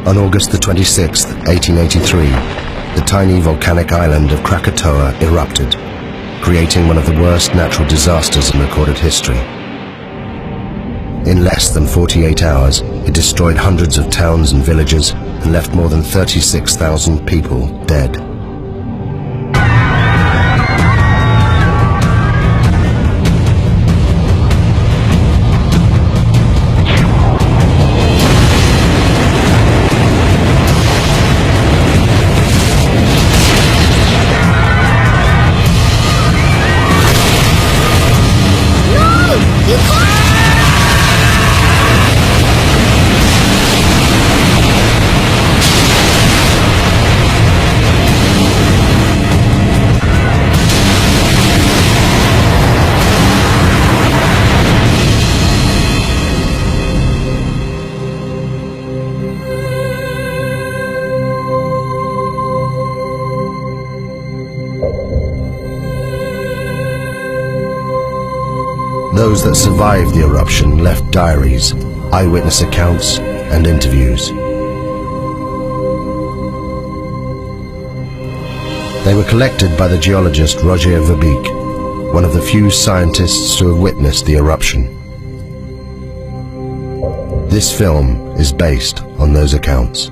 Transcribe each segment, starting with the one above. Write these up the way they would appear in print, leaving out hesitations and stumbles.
On August the 26th, 1883, the tiny volcanic island of Krakatoa erupted, creating one of the worst natural disasters in recorded history. In less than 48 hours, it destroyed hundreds of towns and villages and left more than 36,000 people dead. Those that survived the eruption left diaries, eyewitness accounts, and interviews. They were collected by the geologist Roger Verbeek, one of the few scientists to have witnessed the eruption. This film is based on those accounts.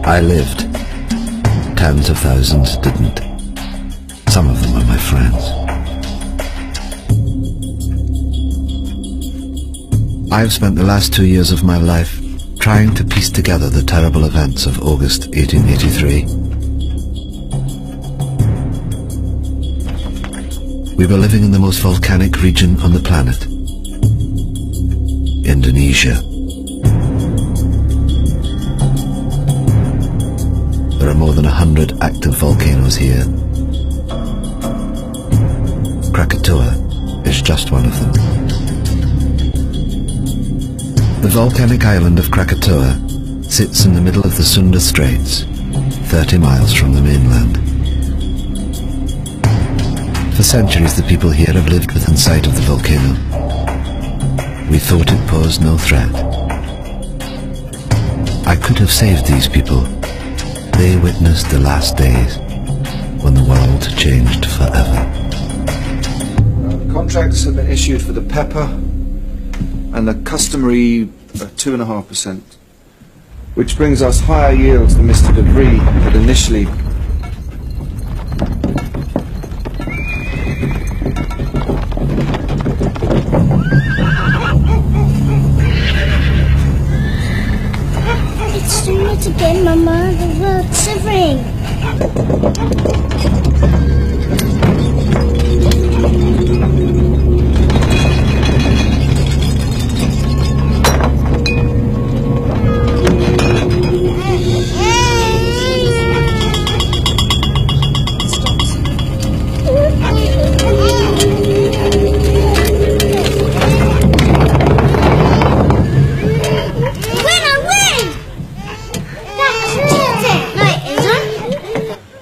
I lived. Tens of thousands didn't. Some of them were my friends. I've spent the last 2 years of my life trying to piece together the terrible events of August 1883. We were living in the most volcanic region on the planet, Indonesia. There are more than 100 active volcanoes here. Krakatoa is just one of them. The volcanic island of Krakatoa sits in the middle of the Sunda Straits, 30 miles from the mainland. For centuries the people here have lived within sight of the volcano. We thought it posed no threat. I could have saved these people. They witnessed the last days when the world changed forever. Contracts have been issued for the pepper and the customary 2.5%, which brings us higher yields than Mr. Debris had initially. It's doing it again, Mama. The world's shivering.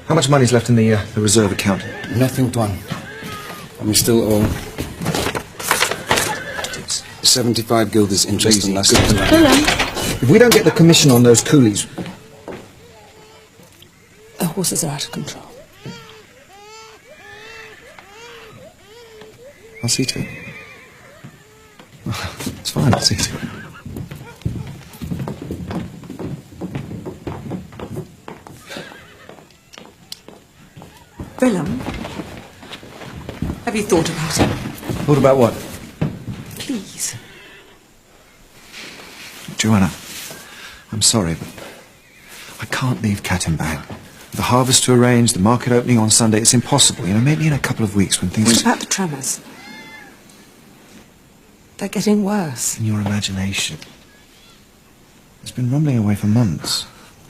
How much money's left in the reserve account? Nothing, Tuan. And we still owe 75 guilders interest on last year's money. If we don't get the commission on those coolies... The horses are out of control. I'll see to it. It's fine, I'll see to it. Willem, have you thought about it? Thought about what? Please. Joanna, I'm sorry, but I can't leave Cat and Bang. The harvest to arrange, the market opening on Sunday, it's impossible. You know, maybe in a couple of weeks when things... What about the tremors? They're getting worse. In your imagination. It's been rumbling away for months.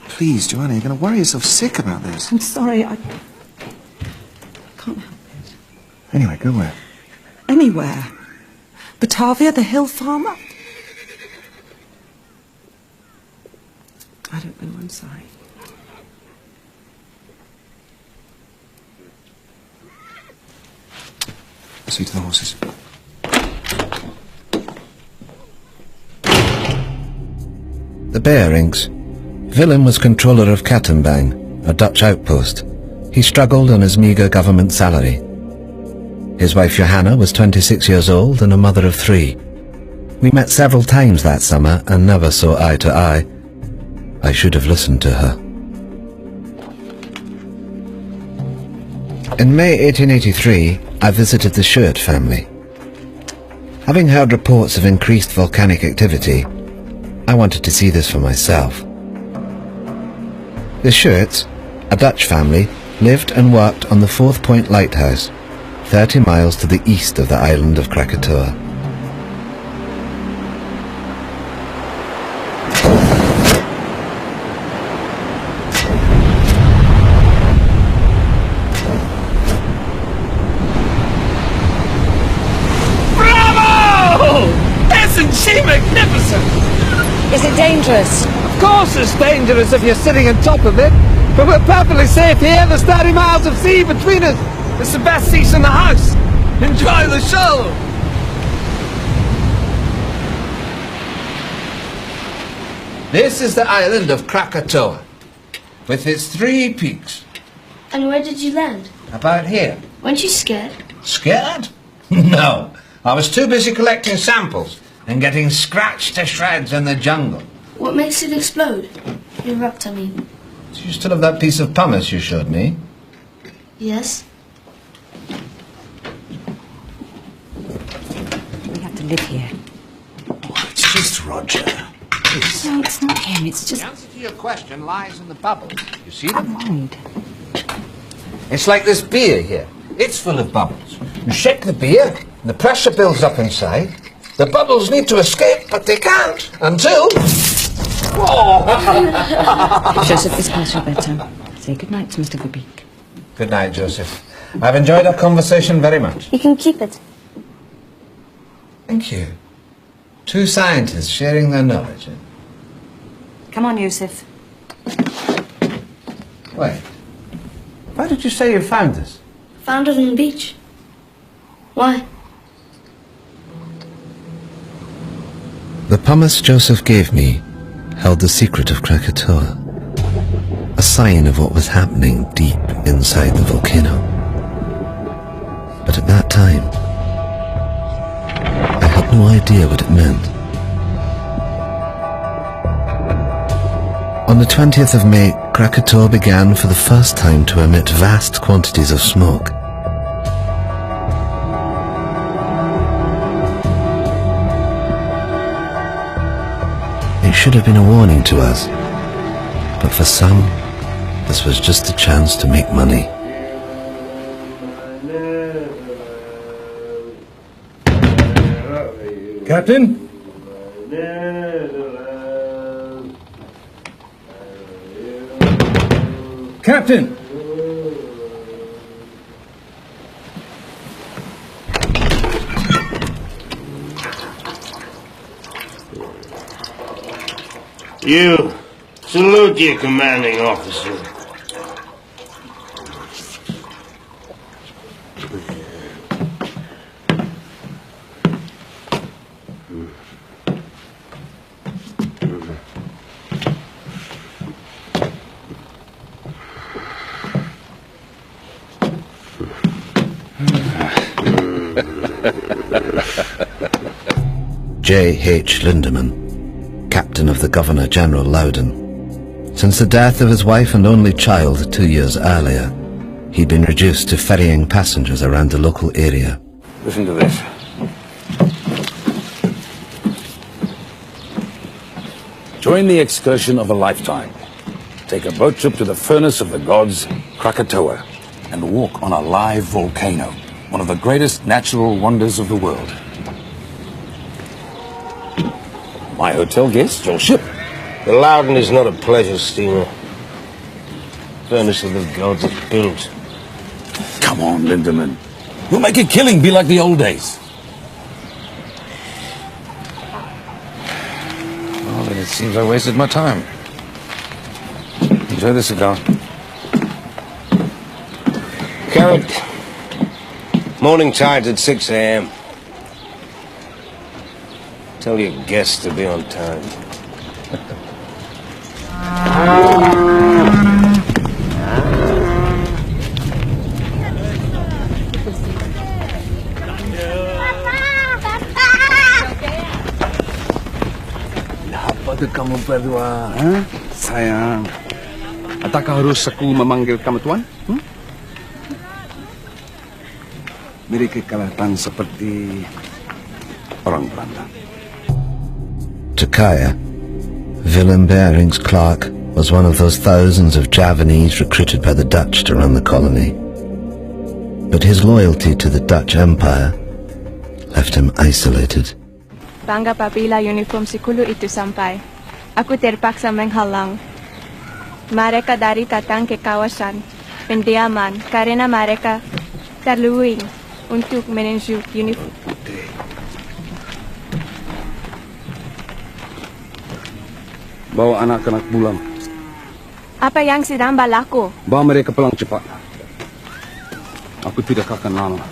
Please, Joanna, you're going to worry yourself sick about this. I'm sorry, I can't help it. Anyway, go where? Anywhere. Batavia, the hill farmer. I don't know, I'm sorry. See to the horses. The bearings. Willem was controller of Kattenbang, a Dutch outpost. He struggled on his meagre government salary. His wife Johanna was 26 years old and a mother of 3. We met several times that summer and never saw eye to eye. I should have listened to her. In May 1883, I visited the Schuert family. Having heard reports of increased volcanic activity, I wanted to see this for myself. The Schuerts, a Dutch family, lived and worked on the 4th Point Lighthouse, 30 miles to the east of the island of Krakatoa. Is it dangerous? Of course it's dangerous if you're sitting on top of it, but we're perfectly safe here. There's 30 miles of sea between us. It's the best seats in the house. Enjoy the show. This is the island of Krakatoa, with its 3 peaks. And where did you land? About here. Weren't you scared? Scared? No. I was too busy collecting samples and getting scratched to shreds in the jungle. What makes it explode? Erupt, I mean. Do you still have that piece of pumice you showed me? Yes. We have to live here. Oh, it's just Roger. No, it's not him, it's just... The answer to your question lies in the bubbles. You see I'm them? worried. It's like this beer here. It's full of bubbles. You shake the beer, the pressure builds up inside. The bubbles need to escape, but they can't until... Oh. Joseph, it's past your bedtime. Say good night to Mr. Verbeek. Good night, Joseph. I've enjoyed our conversation very much. You can keep it. Thank you. 2 scientists sharing their knowledge. Come on, Joseph. Wait. Why did you say you found this? Found it on the beach. Why? The pumice Joseph gave me held the secret of Krakatoa, a sign of what was happening deep inside the volcano. But at that time, I had no idea what it meant. On the 20th of May, Krakatoa began for the first time to emit vast quantities of smoke. It should have been a warning to us, but for some, this was just a chance to make money. Captain? Captain! You, salute your commanding officer. J.H. Lindemann, captain of the Governor-General Loudon. Since the death of his wife and only child 2 years earlier, he'd been reduced to ferrying passengers around the local area. Listen to this. Join the excursion of a lifetime. Take a boat trip to the furnace of the gods, Krakatoa, and walk on a live volcano, one of the greatest natural wonders of the world. My hotel guest, your ship. The Loudon is not a pleasure steamer. Furnace of the gods is built. Come on, Lindemann. We'll make a killing be like the old days. Well, then it seems I wasted my time. Enjoy the cigar. Carrot. Morning tide's at 6 a.m. Tell your guests to be on time. Apa kamu berdua? Sayang. Adakah harus aku memanggil kamu tuan? Beri kelihatan seperti orang Belanda. To Kaya, Willem Bering's clerk was one of those thousands of Javanese recruited by the Dutch to run the colony. But his loyalty to the Dutch Empire left him isolated. Bangga apabila uniform sikulu itu sampai. Aku terpaksa menghalang mereka dari datang ke kawasan pendiaman karena mereka terluing untuk menuju uniform. Bawa anak-anak pulang. Apa yang sedang berlaku? Bawa mereka pulang cepat. Aku tidak akan lama.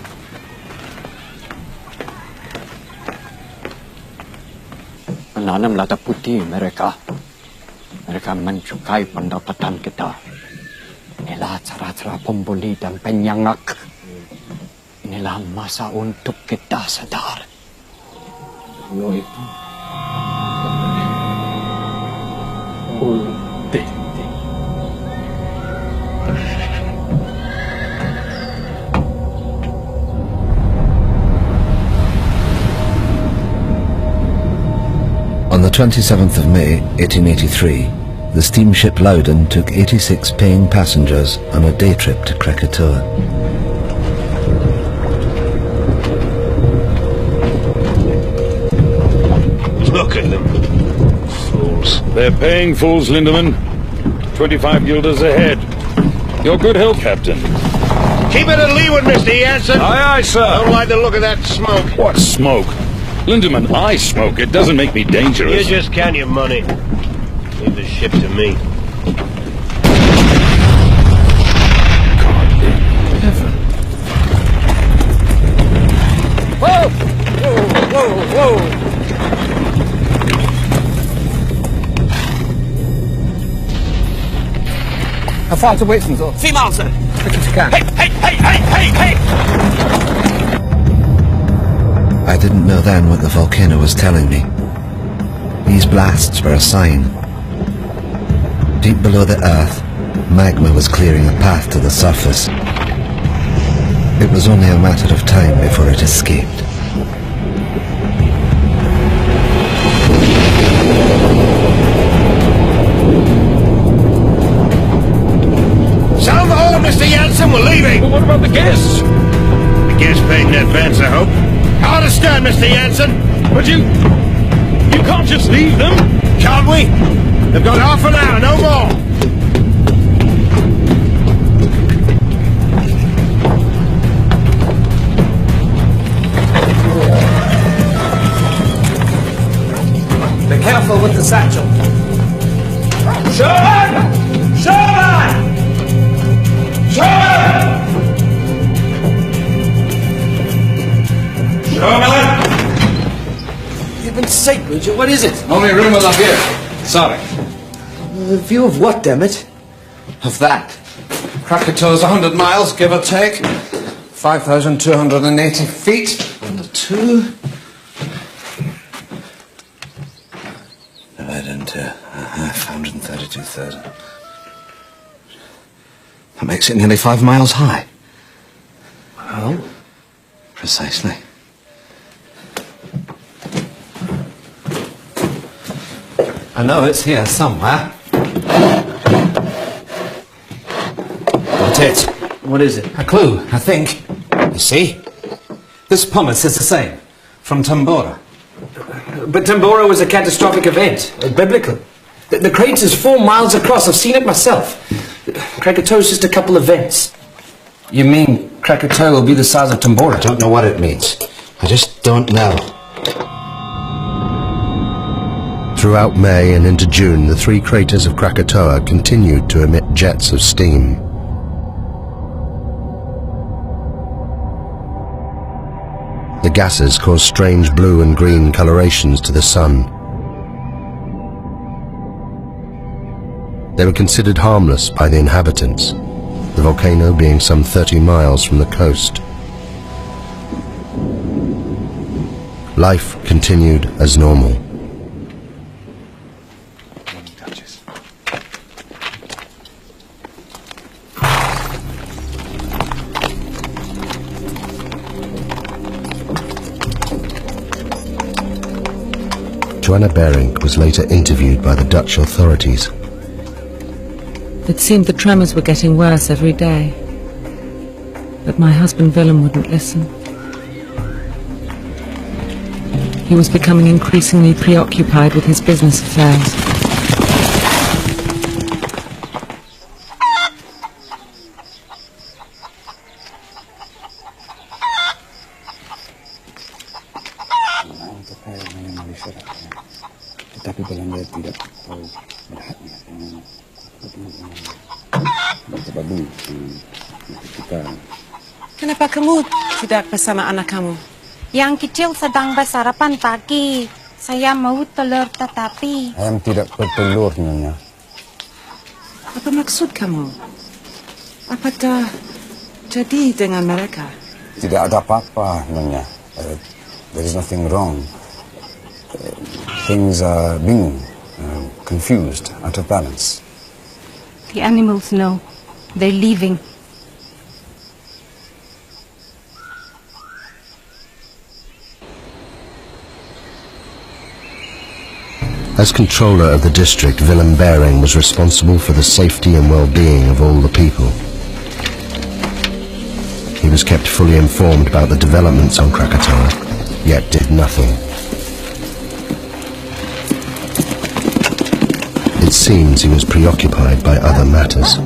Menanam lada putih mereka. Mereka mencukai pendapatan kita. Inilah cara-cara pembuli dan penyangak. Inilah masa untuk kita sadar. On the 27th of May, 1883, the steamship Loudon took 86 paying passengers on a day trip to Krakatoa. Look at them. Fools. They're paying fools, Lindemann. 25 guilders ahead. Your good health, Captain. Keep it at leeward, Mr. Jansen. Aye, aye, sir. Don't like the look of that smoke. What smoke? Lindemann, I smoke. It doesn't make me dangerous. You just count your money. Leave the ship to me. God in heaven. Whoa! Whoa! Whoa! Whoa! How far to Waitson's? 3 miles, sir. Quick as you can. Hey! I didn't know then what the volcano was telling me. These blasts were a sign. Deep below the earth, magma was clearing a path to the surface. It was only a matter of time before it escaped. Sound the horn, Mr. Jansen. We're leaving. But what about the guests? The guests paid in advance, I hope. I understand, Mr. Jansen. But you can't just leave them. Can't we? They've got half an hour, no more. Be careful with the satchel. Sherman! Heaven's sake, Major, what is it? Only room up here. Sorry. The view of what, damn it? Of that. Krakatau's 100 miles, give or take. 5,280 feet. On the 2. Divided into half, 132,000. That makes it nearly 5 miles high. Well, Precisely. I know it's here somewhere. Got it. What is it? A clue, I think. You see? This pumice is the same. From Tambora. But Tambora was a catastrophic event, biblical. The crater's 4 miles across. I've seen it myself. Krakatau's just a couple of vents. You mean Krakatau will be the size of Tambora? I don't know what it means. I just don't know. Throughout May and into June, the three craters of Krakatoa continued to emit jets of steam. The gases caused strange blue and green colorations to the sun. They were considered harmless by the inhabitants, the volcano being some 30 miles from the coast. Life continued as normal. Joanna Berink was later interviewed by the Dutch authorities. It seemed the tremors were getting worse every day. But my husband Willem wouldn't listen. He was becoming increasingly preoccupied with his business affairs. Kenapa kamu tidak bersama anak kamu? Yang kecil sedang bersarapan pagi. Saya mau telur tetapi... Ayam tidak bertelur, Nyonya. Apa maksud kamu? Apa dah jadi dengan mereka? Tidak ada apa-apa, Nyonya. There is nothing wrong. Things are bingung, confused, out of balance. The animals know. They're leaving. As controller of the district, Willem Bering was responsible for the safety and well-being of all the people. He was kept fully informed about the developments on Krakatoa, yet did nothing. It seems he was preoccupied by other matters.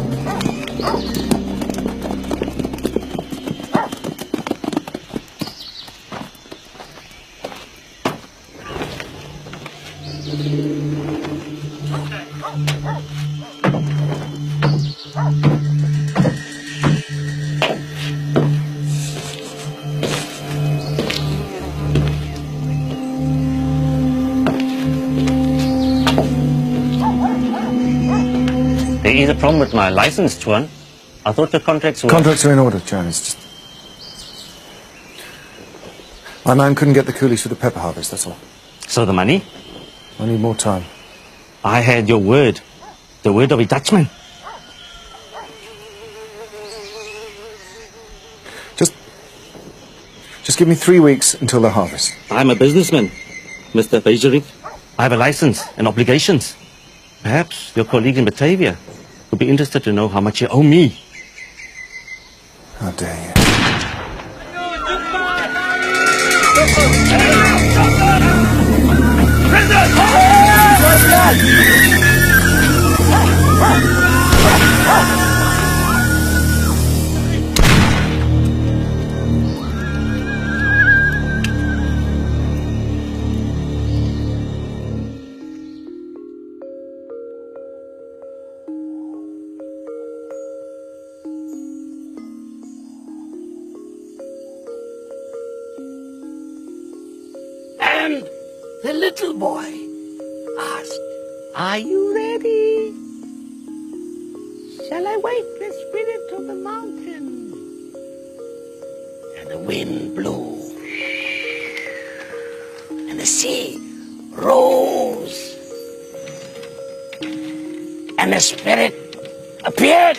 There is a problem with my license, Tuan. I thought the contracts were... Contracts are in order, John. It's just... My man couldn't get the coolies for the pepper harvest, that's all. So the money? I need more time. I had your word. The word of a Dutchman. Just give me 3 weeks until the harvest. I'm a businessman, Mr. Beijering. I have a license and obligations. Perhaps your colleague in Batavia would be interested to know how much you owe me. How dare you. And the little boy asked, "Are you ready? Shall I wake the spirit of the mountain?" And the wind blew, and the sea rose, and the spirit appeared.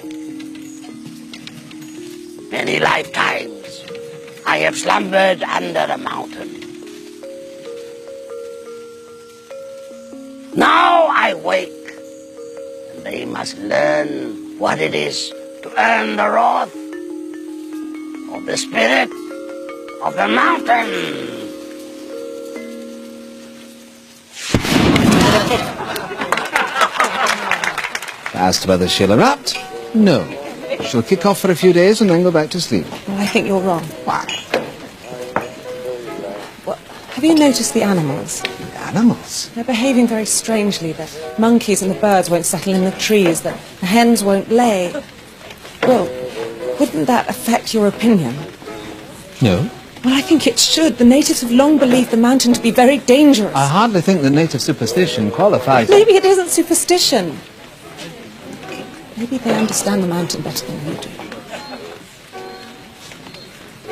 Many lifetimes I have slumbered under the mountain. Now I wake, and they must learn what it is to earn the wrath of the spirit of the mountain. Asked whether she'll erupt? No. She'll kick off for a few days and then go back to sleep. Well, I think you're wrong. Why? Well, have you noticed the animals? animals. They're behaving very strangely. The monkeys and the birds won't settle in the trees. The hens won't lay. Well, wouldn't that affect your opinion? No. Well, I think it should. The natives have long believed the mountain to be very dangerous. I hardly think the native superstition qualifies. Maybe it isn't superstition. Maybe they understand the mountain better than you do.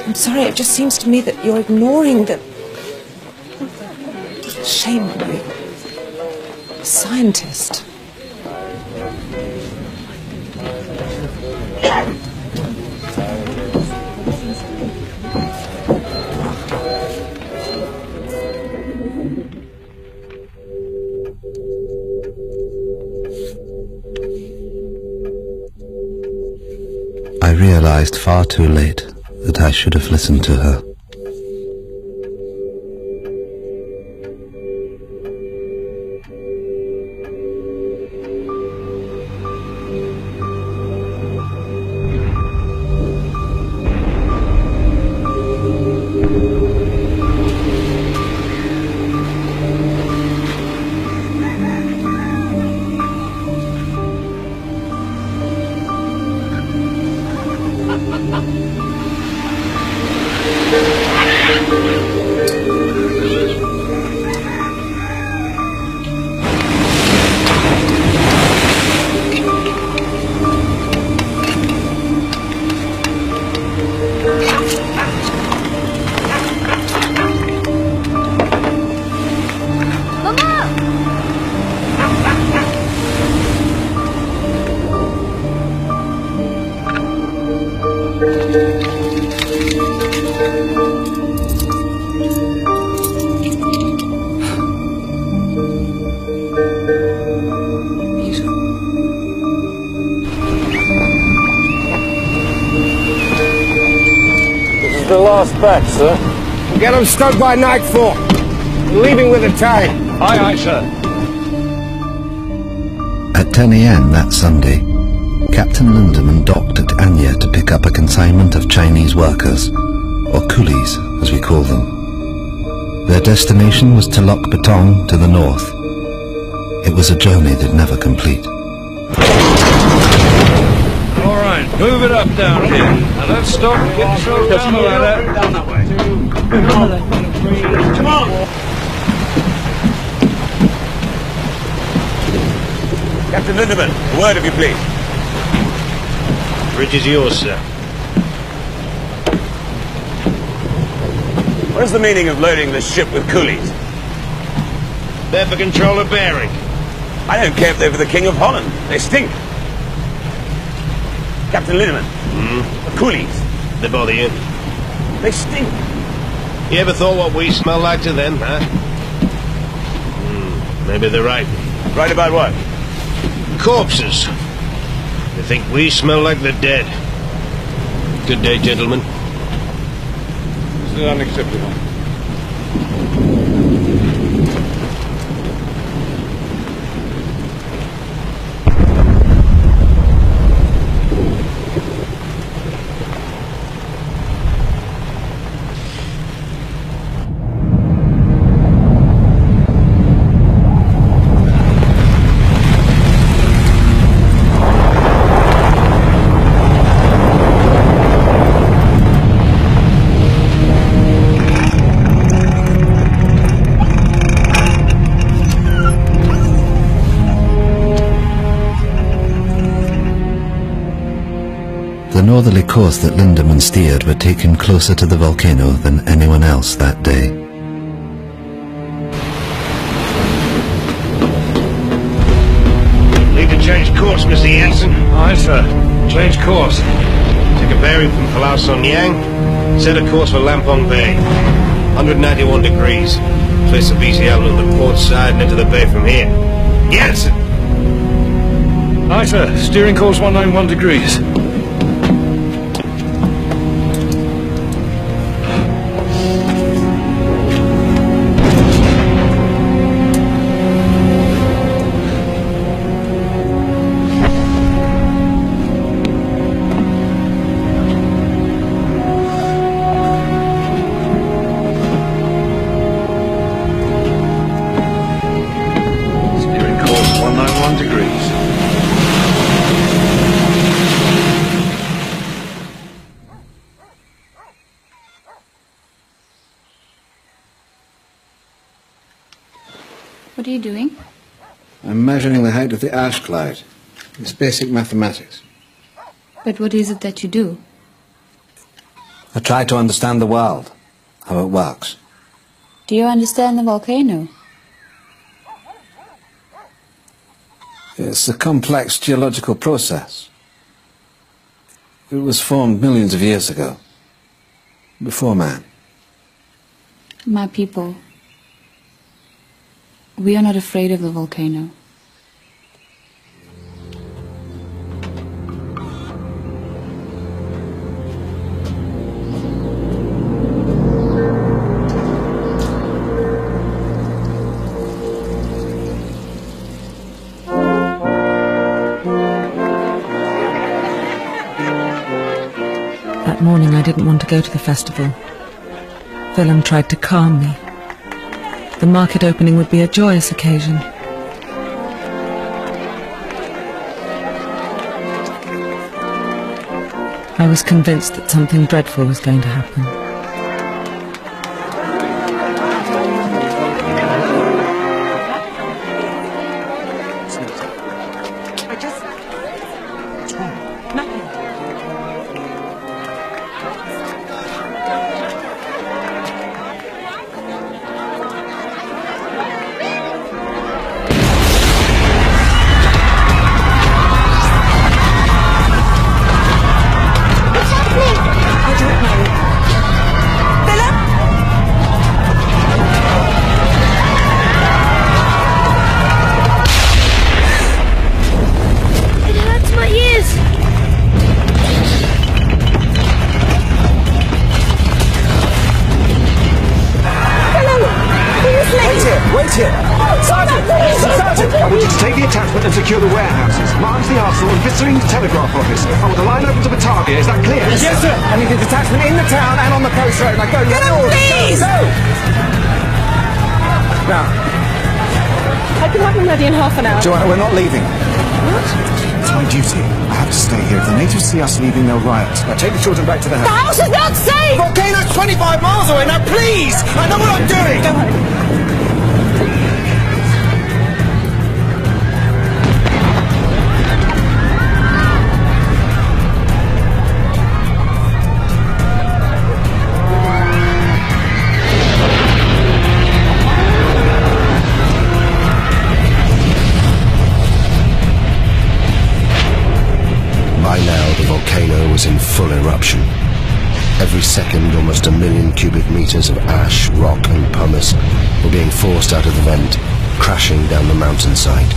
I'm sorry, it just seems to me that you're ignoring the... Shame on you. A scientist. I realized far too late that I should have listened to her. The last batch, sir. Get them stowed by nightfall. Leaving with the tide. Aye, aye, sir. At 10 a.m. that Sunday, Captain Lindemann docked at Anya to pick up a consignment of Chinese workers, or coolies as we call them. Their destination was Telok Betong to the north. It was a journey they'd never complete. All right, move it up down here. Now let's stop. Get yourself down the ladder. Down that way. Come on! Captain Lindemann, a word of you, please. Bridge is yours, sir. What is the meaning of loading the ship with coolies? They're for control of bearing. I don't care if they're for the King of Holland. They stink. Captain Lindemann, the coolies. They bother you? They stink. You ever thought what we smell like to them, huh? Maybe they're right. Right about what? Corpses. They think we smell like the dead. Good day, gentlemen. This is unacceptable. The northerly course that Lindemann steered would take him closer to the volcano than anyone else that day. Need to change course, Mr. Jensen. Aye, sir. Change course. Take a bearing from Palau Son Yang. Set a course for Lampong Bay. 191 degrees. Place the BC Island on the port side and enter the bay from here. Jensen! Aye, sir. Steering course 191 degrees. What are you doing? I'm measuring the height of the ash cloud. It's basic mathematics. But what is it that you do? I try to understand the world, how it works. Do you understand the volcano? It's a complex geological process. It was formed millions of years ago, before man. My people, we are not afraid of the volcano. That morning I didn't want to go to the festival. Willem tried to calm me. The market opening would be a joyous occasion. I was convinced that something dreadful was going to happen. Secure the warehouses, Marge the arsenal and Vissering's telegraph office. I want the line open to Batavia, is that clear? Yes, sir. I need a detachment in the town and on the coast road. Now go, Get him, please! Go! Now, I can have him ready in half an hour. Joanna, we're not leaving. What? It's my duty. I have to stay here. If the natives see us leaving, they'll riot. Now take the children back to the The house. house is not safe! The volcano's 25 miles away. Now please! I know what I'm doing! Don't worry. By now, the volcano was in full eruption. Every second, almost 1 million cubic meters of ash, rock and pumice were being forced out of the vent, crashing down the mountainside.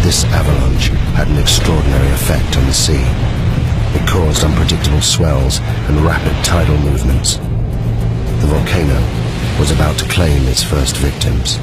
This avalanche had an extraordinary effect on the sea. It caused unpredictable swells and rapid tidal movements. The volcano was about to claim its first victims.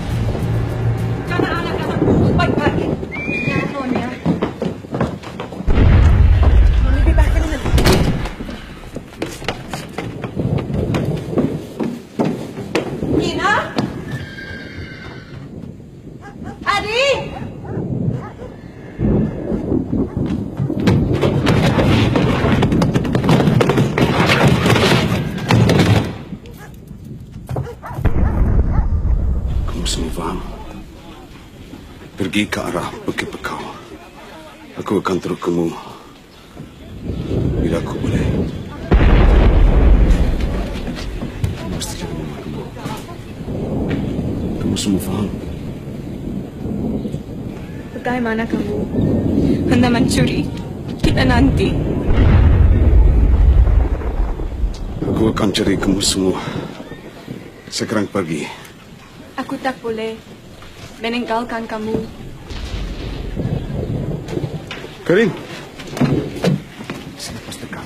Pergi ke arah Bukit Bekau. Aku akan terus kamu bila aku boleh. Kamu mesti jaga mama kamu. Kamu semua faham? Bagaimana kamu hendak mencuri kita nanti? Aku akan cari kamu semua sekarang pagi. Aku tak boleh meninggalkan kamu. Karim, sini pastikan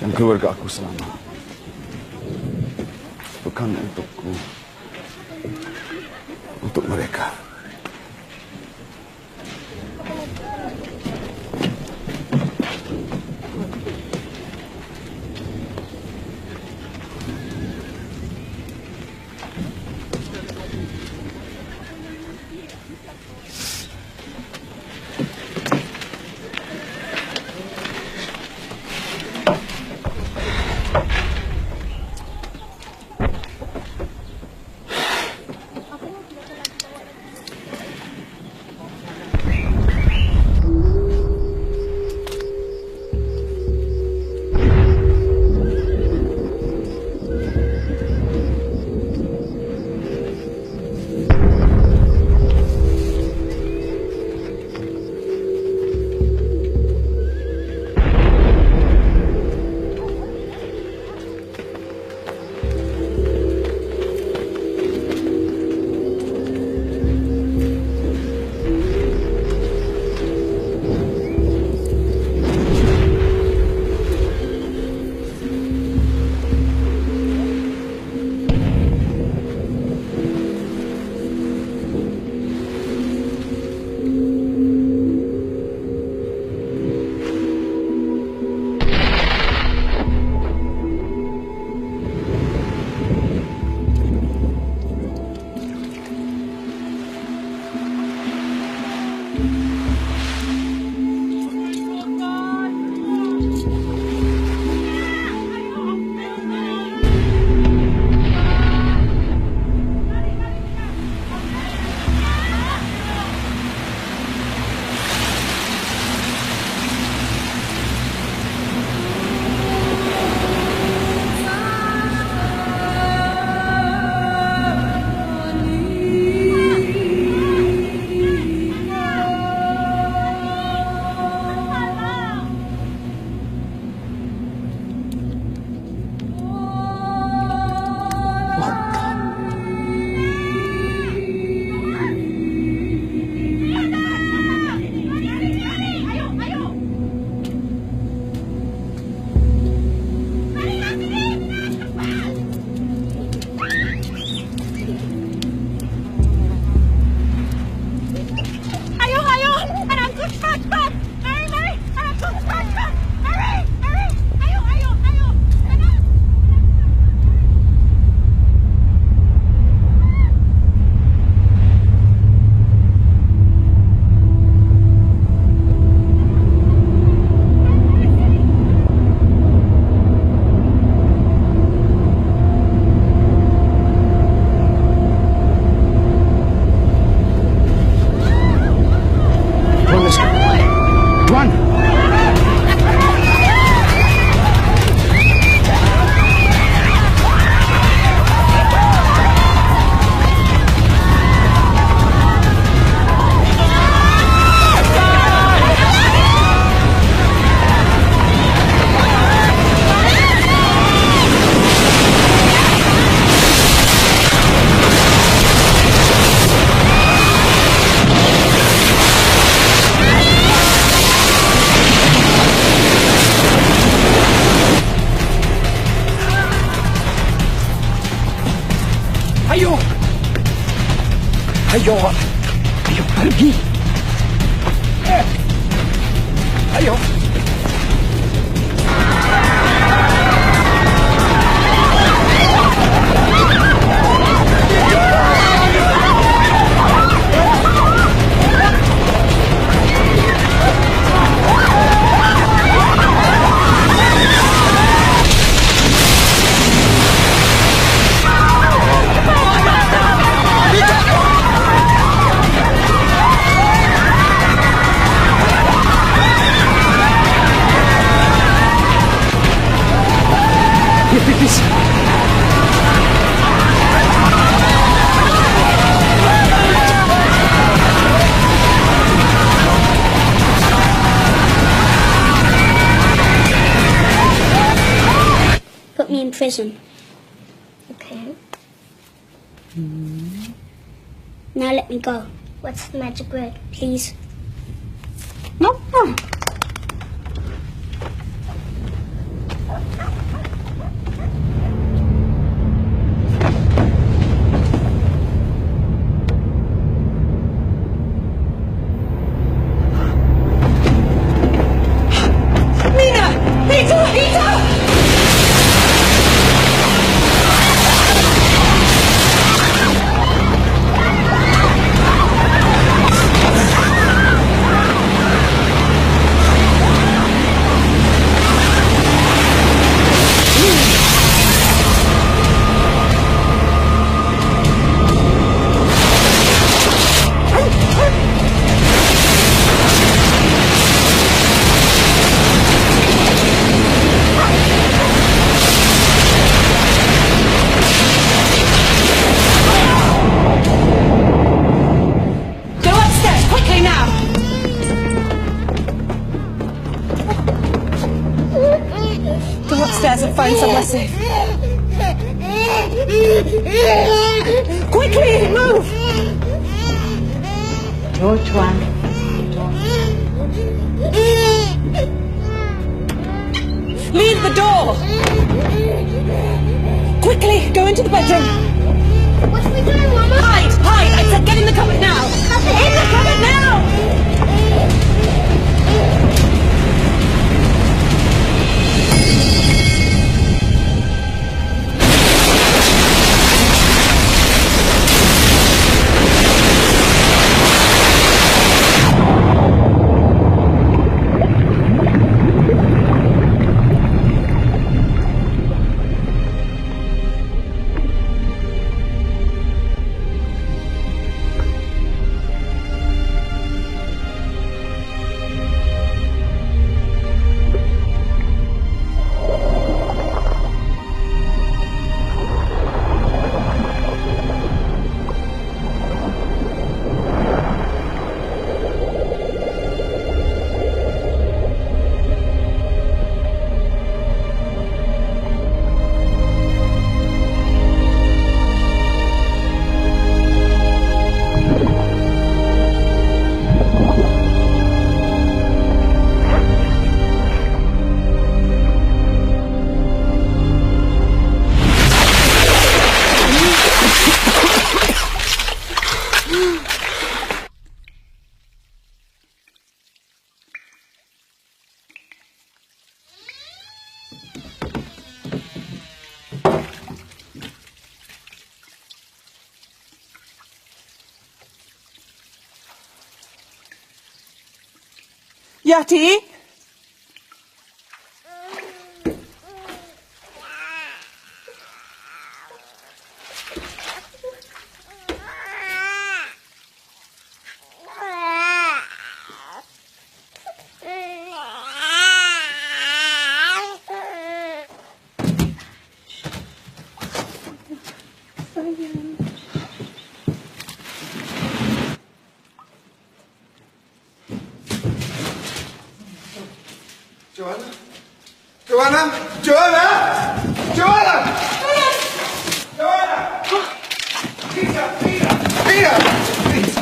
yang keluarga aku selamat. Bukan untukku, untuk mereka. Ayo pergi. Ayo. Please. Put me in prison. Okay. Now let me go. What's the magic word, please? No. Upstairs and find somewhere safe. Quickly, move! Which one? Leave the door! Quickly, go into the bedroom. What are we doing, Mama? Hide! Hide! I said get in the cupboard now! In the cupboard now! Yati? Joanna? Joanna? Joanna? Joanna! Joanna! Peter! Peter! Peter! Please!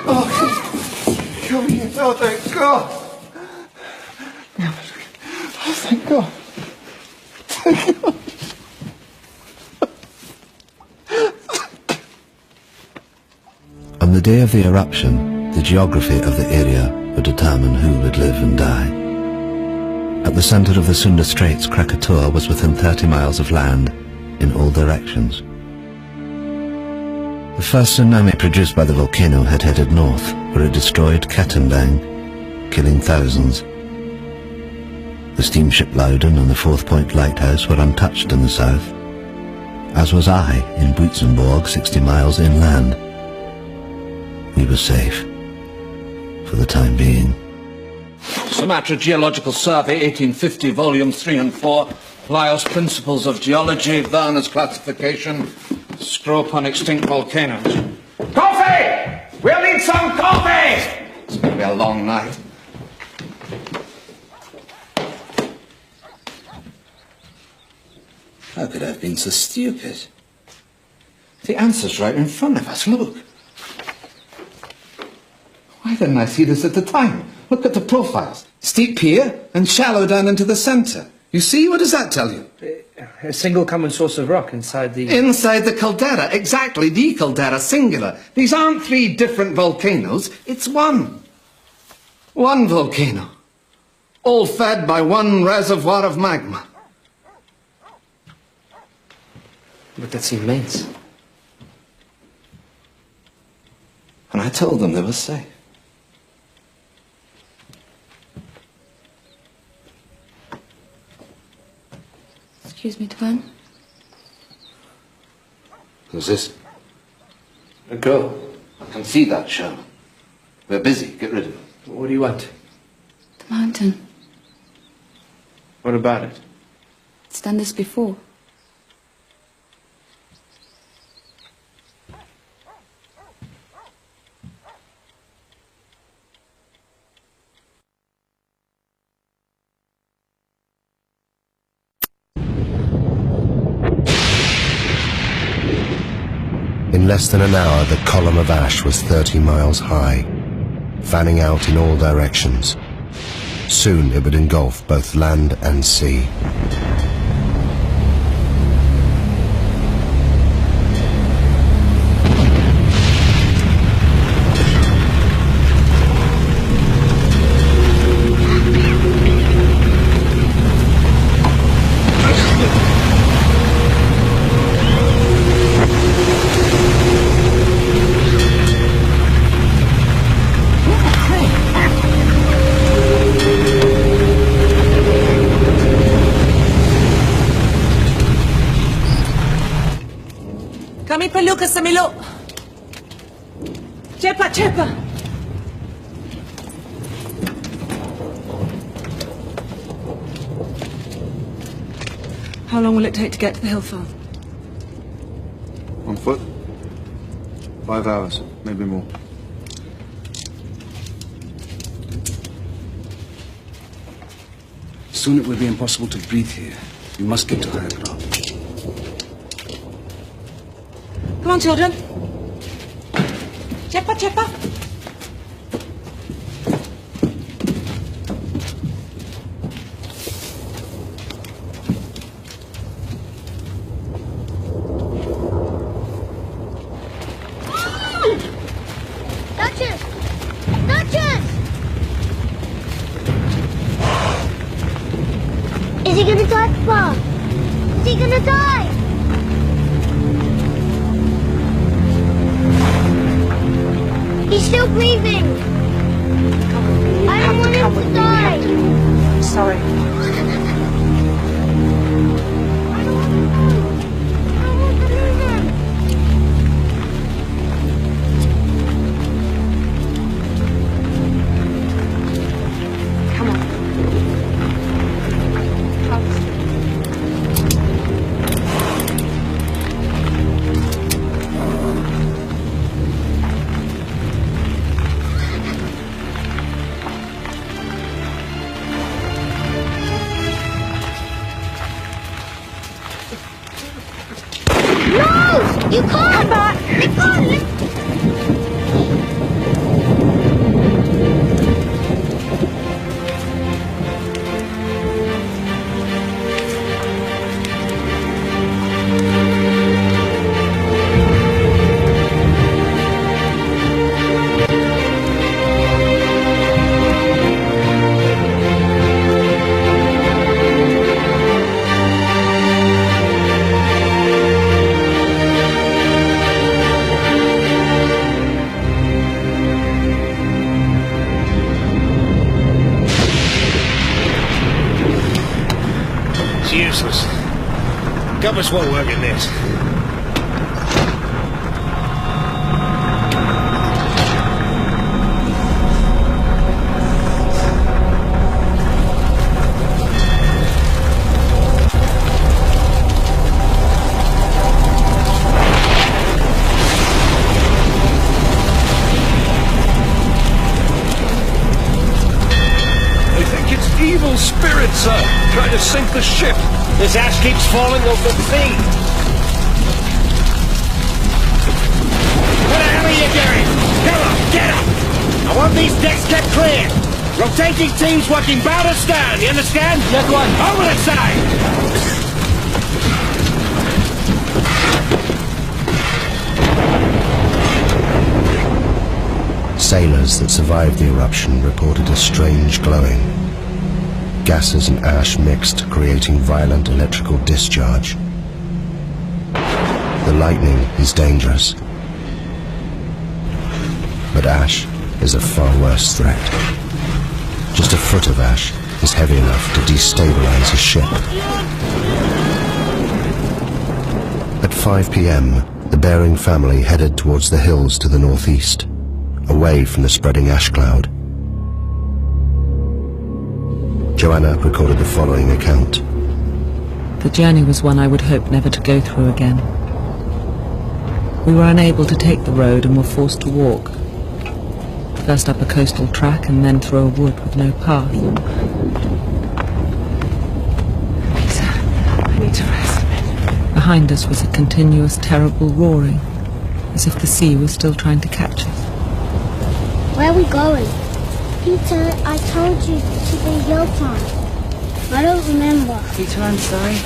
Oh, come here. Oh, thank God. Oh, thank God. Thank God. On the day of the eruption, the geography of the area would determine who would live and die. At the center of the Sunda Straits, Krakatoa was within 30 miles of land in all directions. The first tsunami produced by the volcano had headed north, where it destroyed Katembang, killing thousands. The steamship Loudon and the Fourth Point Lighthouse were untouched in the south, as was I in Buitzenborg, 60 miles inland. We were safe, for the time being. Sumatra Geological Survey, 1850, volumes 3 and 4. Lyell's Principles of Geology, Werner's Classification. Screw up on extinct volcanoes. Coffee! We'll need some coffee! It's going to be a long night. How could I have been so stupid? The answer's right in front of us, look. Why didn't I see this at the time? Look at the profiles. Steep here and shallow down into the centre. You see? What does that tell you? A single common source of rock inside the... Inside the caldera, exactly, the caldera, singular. These aren't 3 different volcanoes, it's one. One volcano. All fed by one reservoir of magma. But that's immense. And I told them they were safe. Excuse me, Tuan. Who's this? A girl. I can see that, Sherman. We're busy. Get rid of it. What do you want? The mountain. What about it? It's done this before. In less than an hour, the column of ash was 30 miles high, fanning out in all directions. Soon it would engulf both land and sea. Kami perlu ke Semiluk. Cepat, cepat. How long will it take to get to the hill farm? On foot? 5 hours, maybe more. Soon it will be impossible to breathe here. We must get to higher ground. Come on, children. Cepat, cepat. Duchess! Duchess! Is he gonna die, Papa? Is he gonna die? He's still breathing. I don't want him to die. I'm sorry. Come on. No! You can't! You can't! useless. Compass won't work in this. Evil spirits, sir, trying to sink the ship. This ash keeps falling over the sea. What the hell are you doing? Come on, get up! I want these decks kept clear. Rotating teams working bow to stern, you understand? Yes, one. Over the side! Sailors that survived the eruption reported a strange glowing. Gases and ash mixed, creating violent electrical discharge. The lightning is dangerous, but ash is a far worse threat. Just a foot of ash is heavy enough to destabilize a ship. At 5 p.m., the Bering family headed towards the hills to the northeast, away from the spreading ash cloud. Joanna recorded the following account. The journey was one I would hope never to go through again. We were unable to take the road and were forced to walk. First up a coastal track and then through a wood with no path. I need to rest a bit. Behind us was a continuous, terrible roaring, as if the sea was still trying to catch us. Where are we going? Peter, I told you to be your farm. I don't remember. Peter, I'm sorry.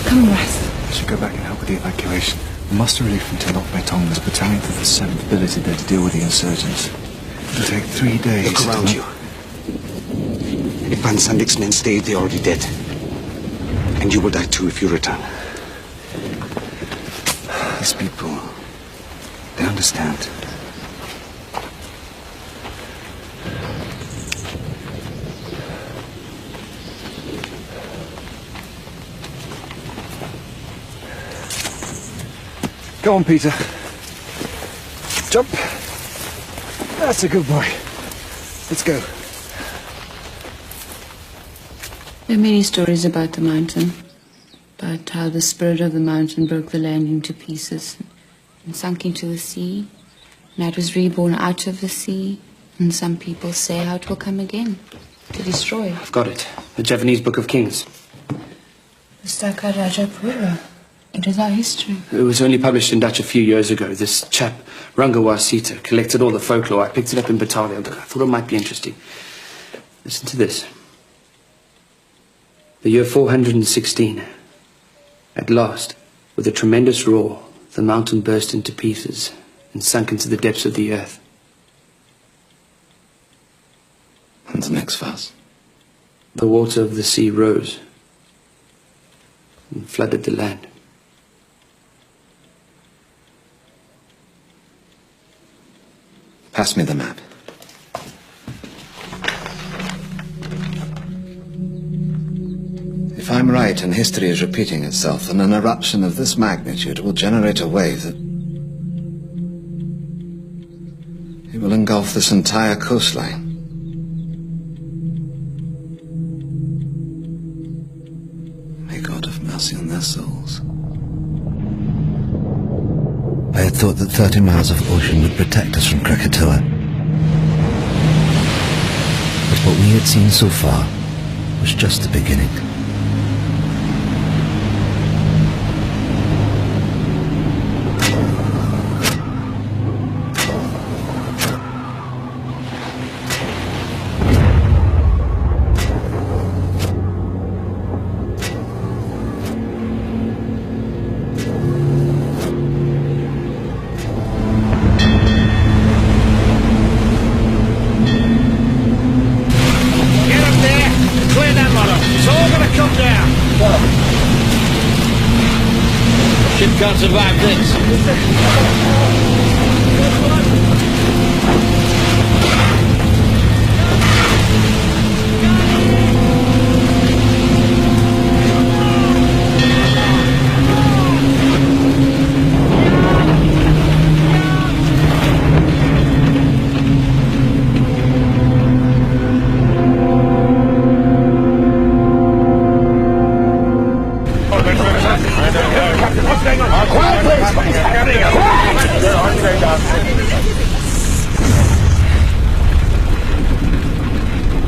Come and rest. I should go back and help with the evacuation. The muster relief from Tenok-Betong, there's battalions of the 7th billeted there to deal with the insurgents. It'll take 3 days. Look around you. If Van Sandik's men stayed, they're already dead. And you will die too if you return. These people, they understand. Go on, Peter. Jump. That's a good boy. Let's go. There are many stories about the mountain, about how the spirit of the mountain broke the land into pieces and sunk into the sea, and it was reborn out of the sea, and some people say how it will come again, to destroy. I've got it. The Javanese Book of Kings. The Staka Rajapura. It is our history. It was only published in Dutch a few years ago. This chap, Rangawa Sita, collected all the folklore. I picked it up in Batalia. I thought it might be interesting. Listen to this. The year 416. At last, with a tremendous roar, the mountain burst into pieces and sunk into the depths of the earth. And the next verse. The water of the sea rose and flooded the land. Pass me the map. If I'm right and history is repeating itself, then an eruption of this magnitude will generate a wave that... it will engulf this entire coastline. May God have mercy on their souls. I had thought that 30 miles of ocean would protect us from Krakatoa. But what we had seen so far was just the beginning. Can't survive this.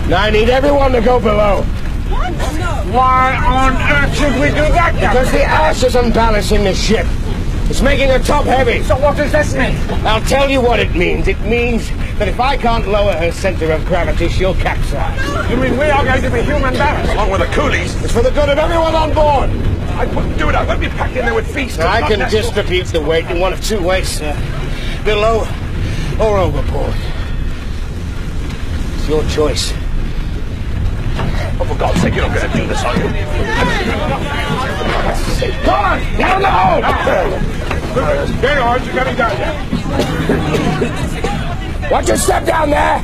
Now I need everyone to go below. What? Why on earth should we do that? Because the ash is unbalancing the ship. It's making her top heavy. So what does this mean? I'll tell you what it means. It means that if I can't lower her center of gravity, she'll capsize. You mean we are going to be human ballast? Along with the coolies? It's for the good of everyone on board. I wouldn't do it. I won't be packed in there with feasts. I can distribute the weight in one of two ways, sir. Below or overboard. It's your choice. Oh, for God's sake, you're not going to do this, are you? Come on! Down the hole! There you are, you're coming down there. Watch your step down there!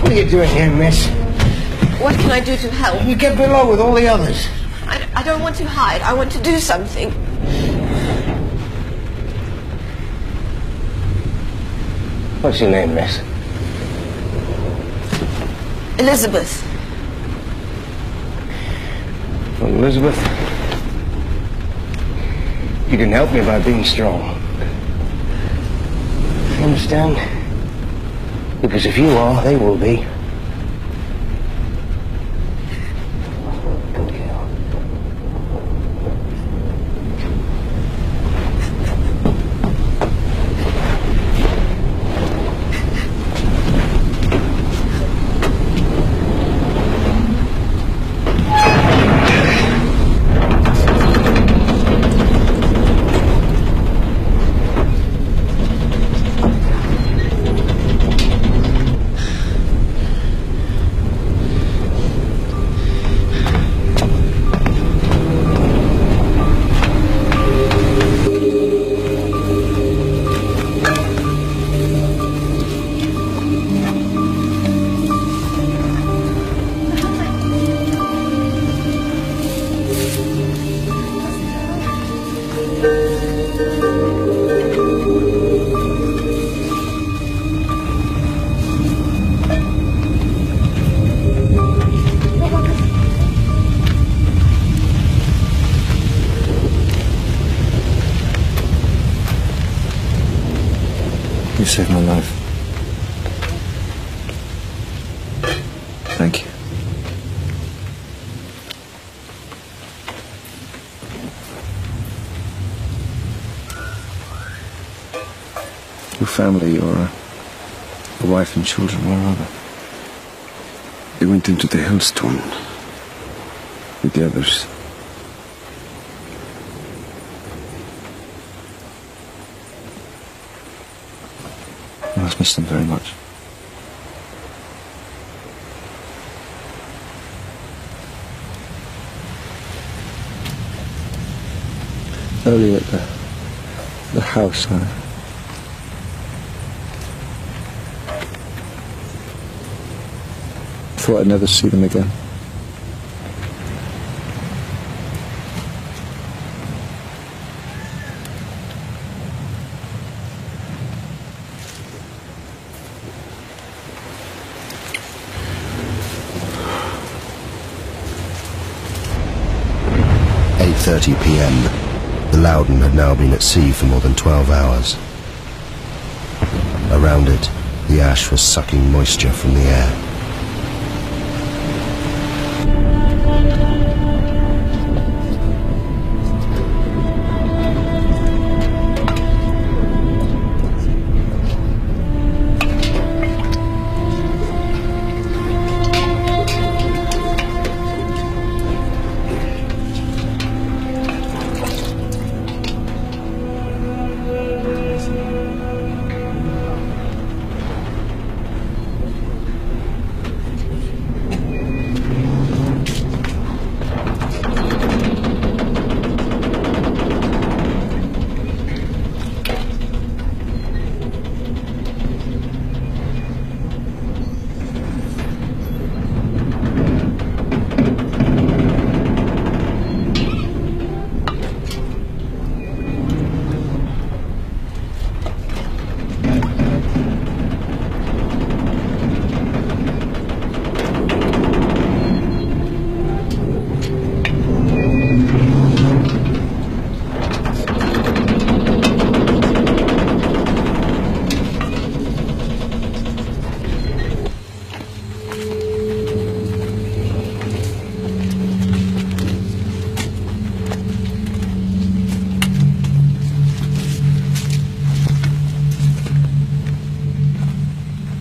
What are you doing here, miss? What can I do to help? You get below with all the others. I don't want to hide. I want to do something. What's your name, miss? Elizabeth. Well, Elizabeth, you can help me by being strong. You understand? Because if you are, they will be. You saved my life. Thank you. Your family, your wife and children, where are they? They went into the hailstone with the others. You must miss them very much. Earlier at the house, I thought I'd never see them again. At 8:30 p.m. The Loudon had now been at sea for more than 12 hours. Around it, the ash was sucking moisture from the air.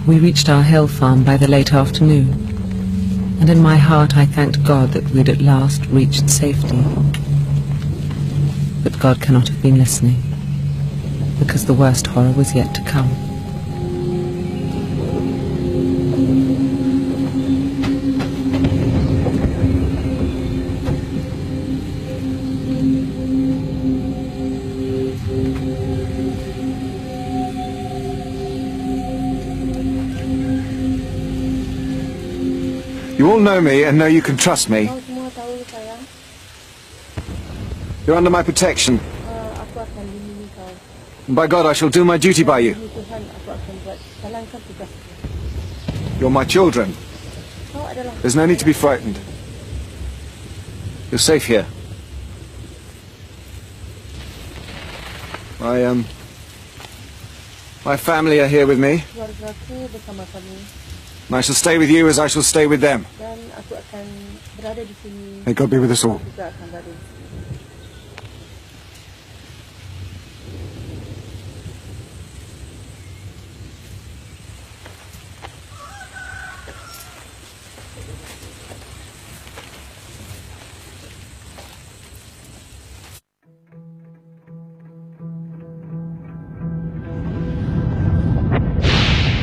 We reached our hill farm by the late afternoon, and in my heart I thanked God that we'd at last reached safety. But God cannot have been listening, because the worst horror was yet to come. You all know me and know you can trust me. You're under my protection. And by God, I shall do my duty by you. You're my children. There's no need to be frightened. You're safe here. My family are here with me. And I shall stay with you as I shall stay with them. May God be with us all.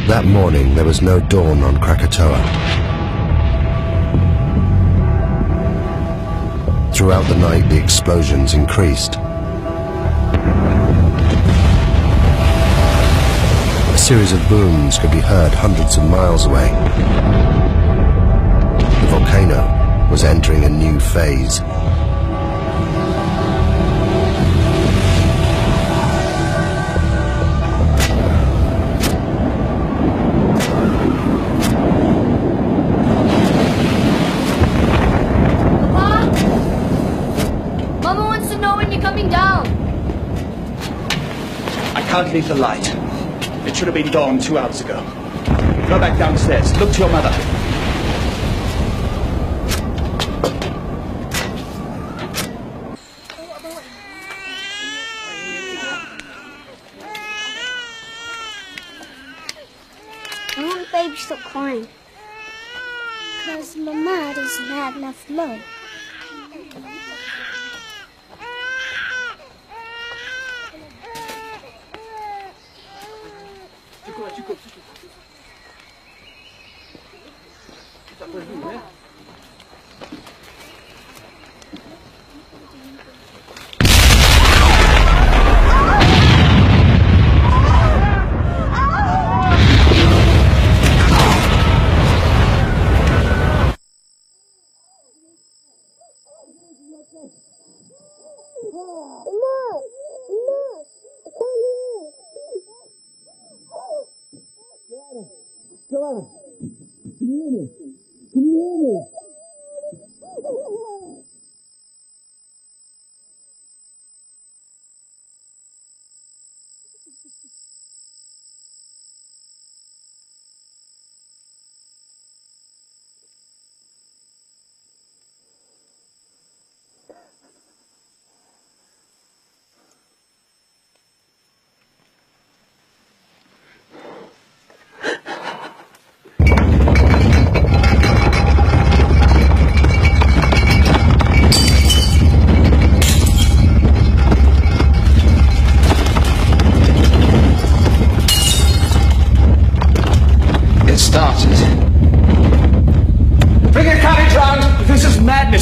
That morning, there was no dawn on Krakatoa. Throughout the night, the explosions increased. A series of booms could be heard hundreds of miles away. The volcano was entering a new phase. I can't leave the light. It should have been dawn 2 hours ago. Go back downstairs. Look to your mother. I want baby to stop crying. Because Mama doesn't have enough love. Joanna, can you hear me? Can you hear me?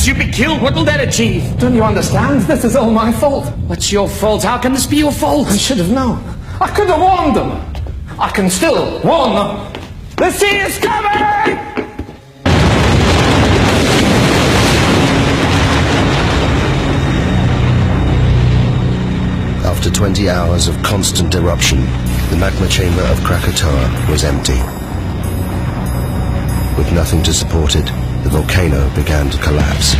You'd be killed. What will that achieve? Don't you understand? This is all my fault. What's your fault? How can this be your fault? I should have known. I could have warned them. I can still warn them. The sea is coming! After 20 hours of constant eruption, the magma chamber of Krakatoa was empty. With nothing to support it, the volcano began to collapse.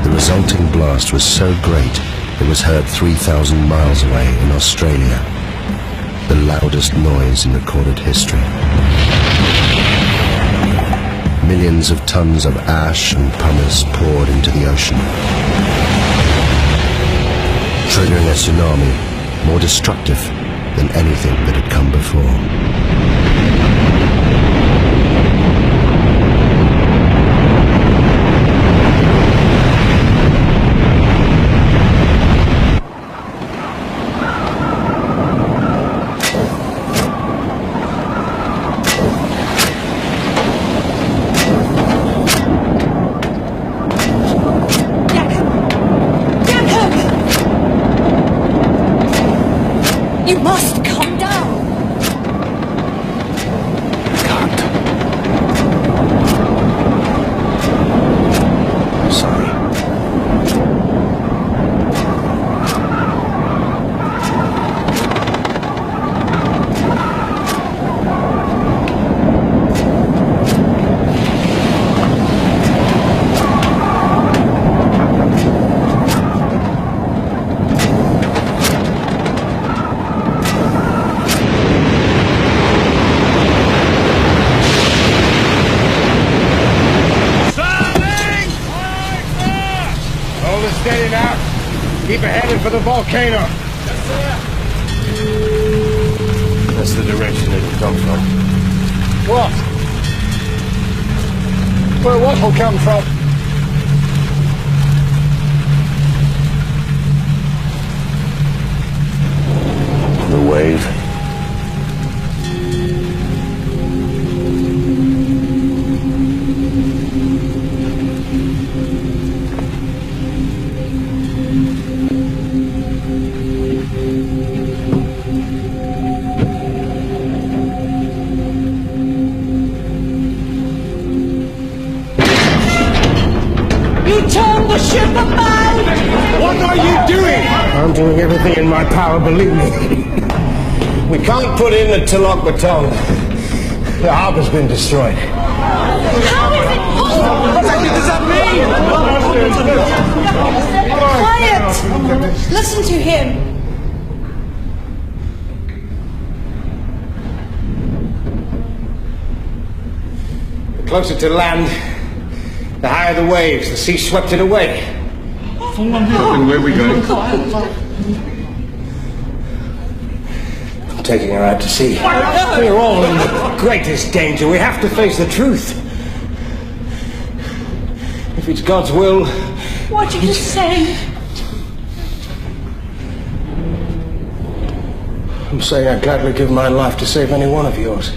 The resulting blast was so great it was heard 3,000 miles away in Australia, the loudest noise in recorded history. Millions of tons of ash and pumice poured into the ocean, triggering a tsunami more destructive than anything that had come before. You must come down. I'm sorry. Hold it steady now. Keep it headed for the volcano. Yes, sir. That's the direction it'll come from. What? Where what will come from? The wave. You turned the ship about! What are you doing? I'm doing everything in my power, believe me. We can't put in the Tilok Baton. The harbor's been destroyed. How is it possible? What does that mean? Quiet! Listen to him. The closer to land, the higher the waves. The sea swept it away. And where are we going? I'm taking her out to sea. We're all in the greatest danger. We have to face the truth. If it's God's will... What are you saying? I'm saying I'd gladly give my life to save any one of yours.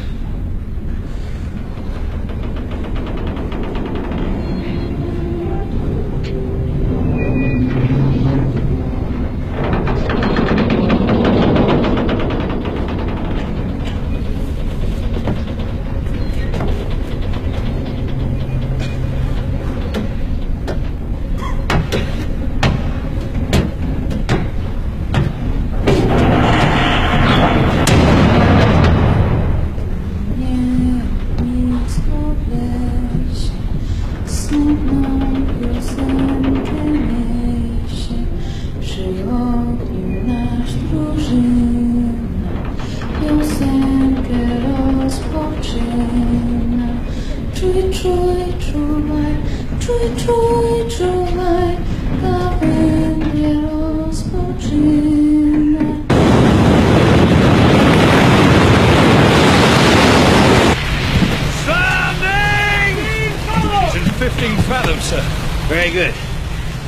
Very good.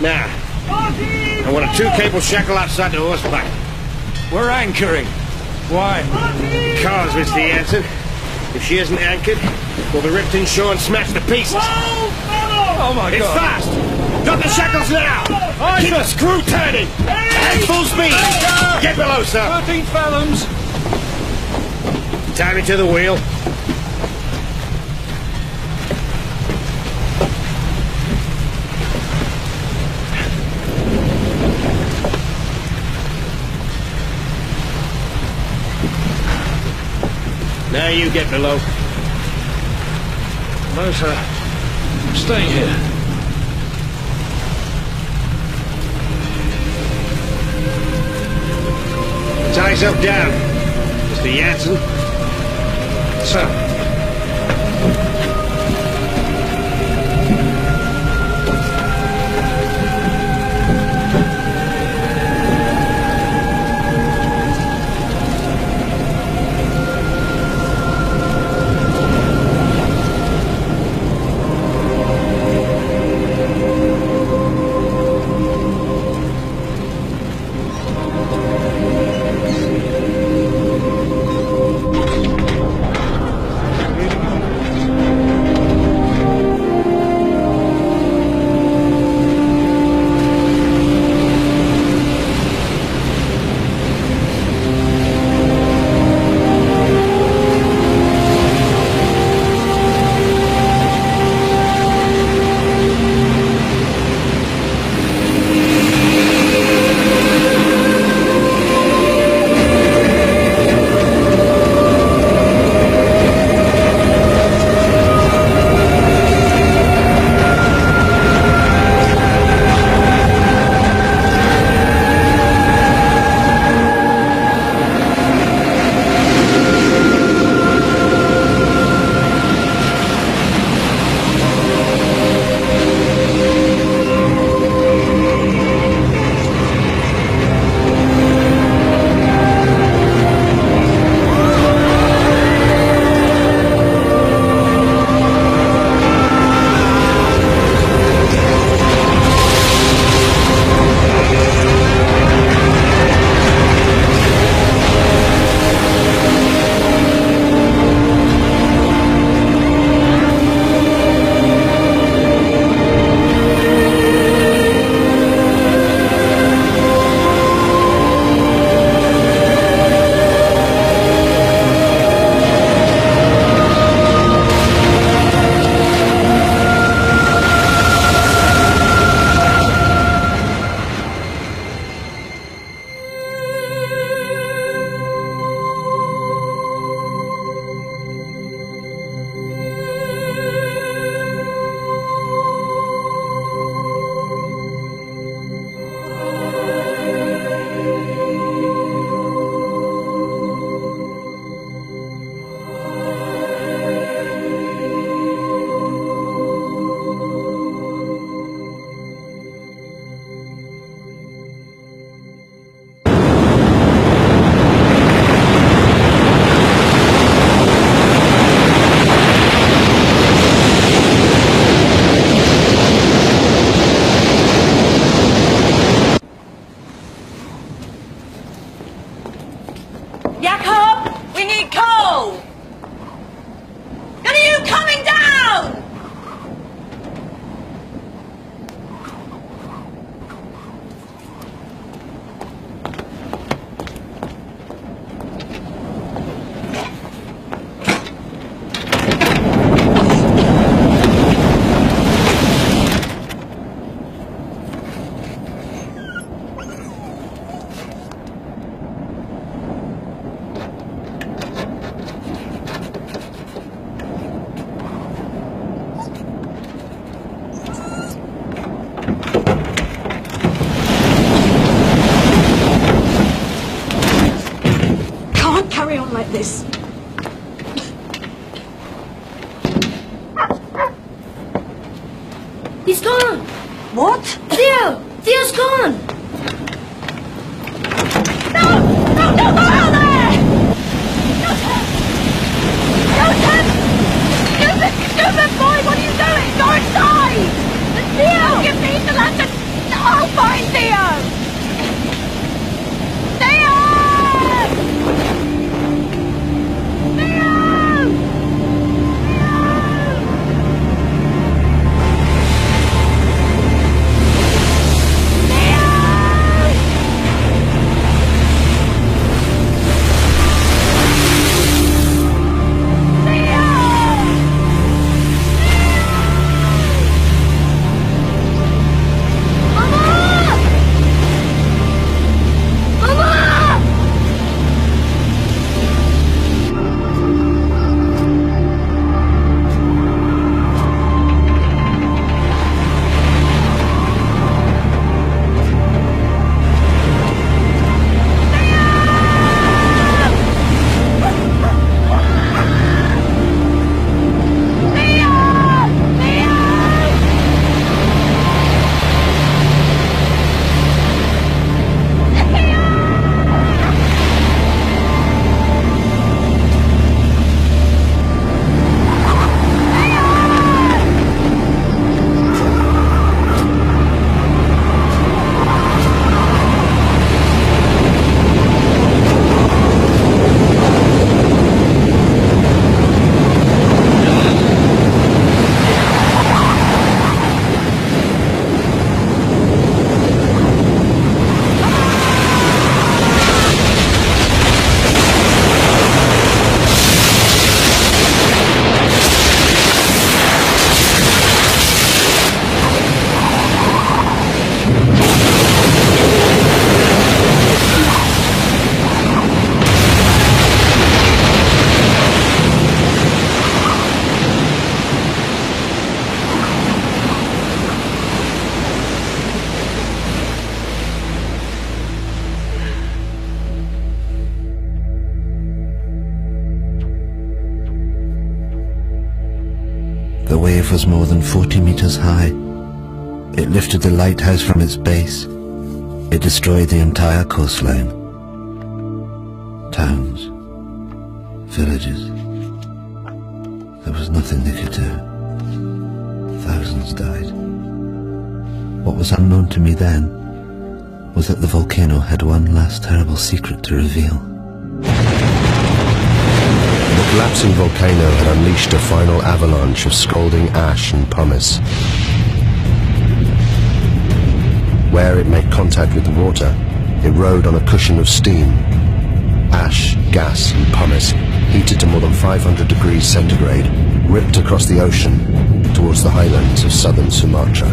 Now, I want a 2-cable shackle outside the horseback. We're anchoring. Why? Because, Mr. Jansen, if she isn't anchored, we'll be ripped inshore and smashed to pieces. Oh my It's God! fast! Drop the shackles now! Aye, Keep sir. the screw turning! At full speed! Get below, sir! 13 fathoms. Tie me to the wheel. Now you get below. No, sir. I'm staying here. Tie yourself down, Mr. Jansen. Sir. like this. He's gone! What? Theo! Theo's gone! No! No, don't go out there! Joseph! Stupid, stupid boy, what are you doing? Go inside! Theo! Give me the lantern! I'll find Theo! Theo! The wave was more than 40 meters high. It lifted the lighthouse from its base. It destroyed the entire coastline. Towns, villages. There was nothing they could do. Thousands died. What was unknown to me then was that the volcano had one last terrible secret to reveal. The collapsing volcano had unleashed a final avalanche of scalding ash and pumice. Where it made contact with the water, it rode on a cushion of steam. Ash, gas and pumice, heated to more than 500 degrees centigrade, ripped across the ocean towards the highlands of southern Sumatra.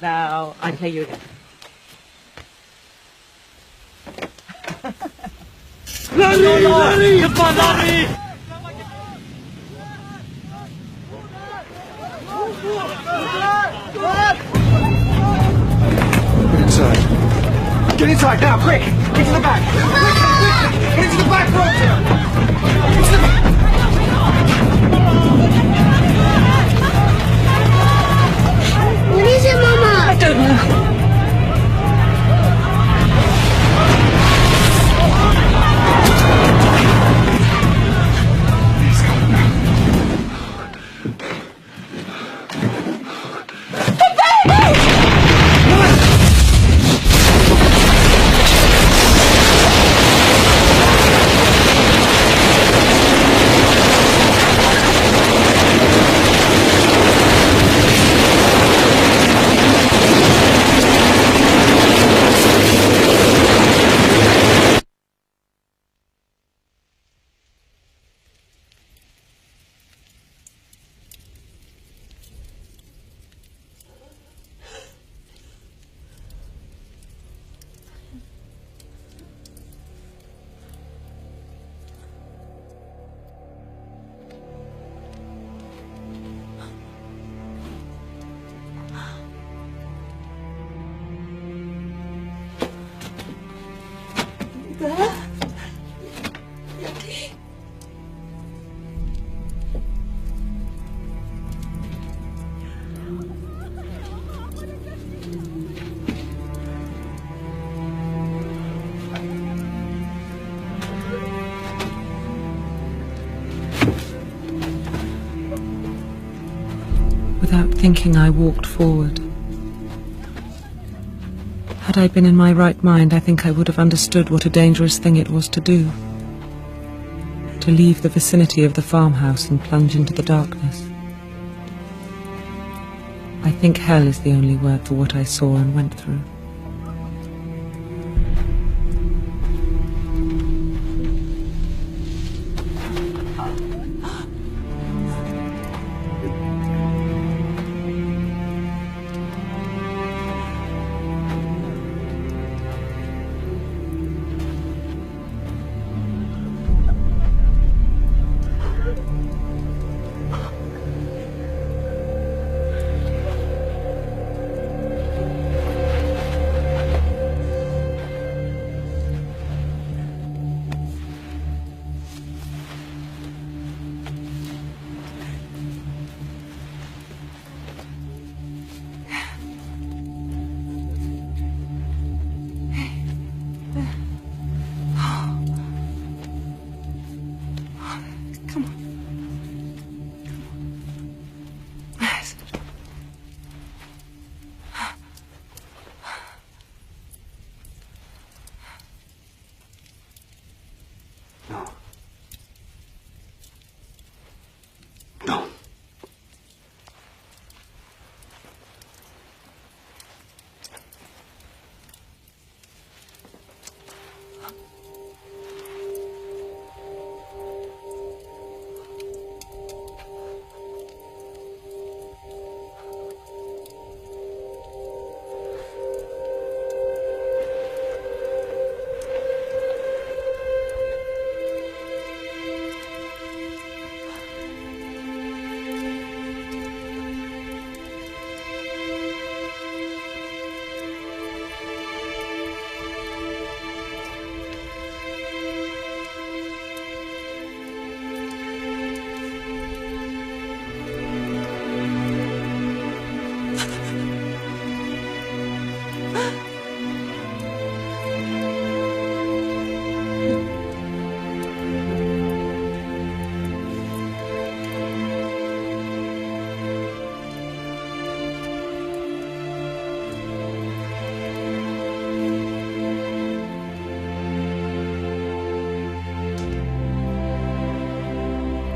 Now, I play you again. Get inside. Get inside now, quick! Into the back! Quick! Get into the back, Roger! Into the back! What is it, Mama? I don't know. Without thinking, I walked forward. Had I been in my right mind, I think I would have understood what a dangerous thing it was to do. To leave the vicinity of the farmhouse and plunge into the darkness. I think hell is the only word for what I saw and went through.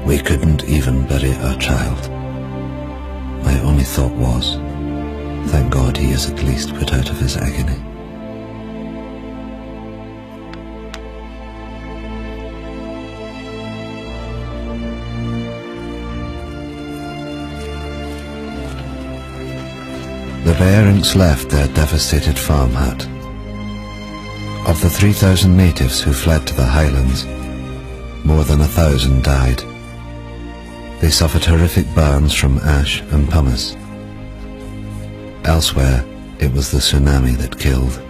We couldn't even bury our child. My only thought was, thank God he is at least put out of his agony. The Bearings left their devastated farm hut. Of the 3,000 natives who fled to the highlands, more than 1,000 died. They suffered horrific burns from ash and pumice. Elsewhere, it was the tsunami that killed.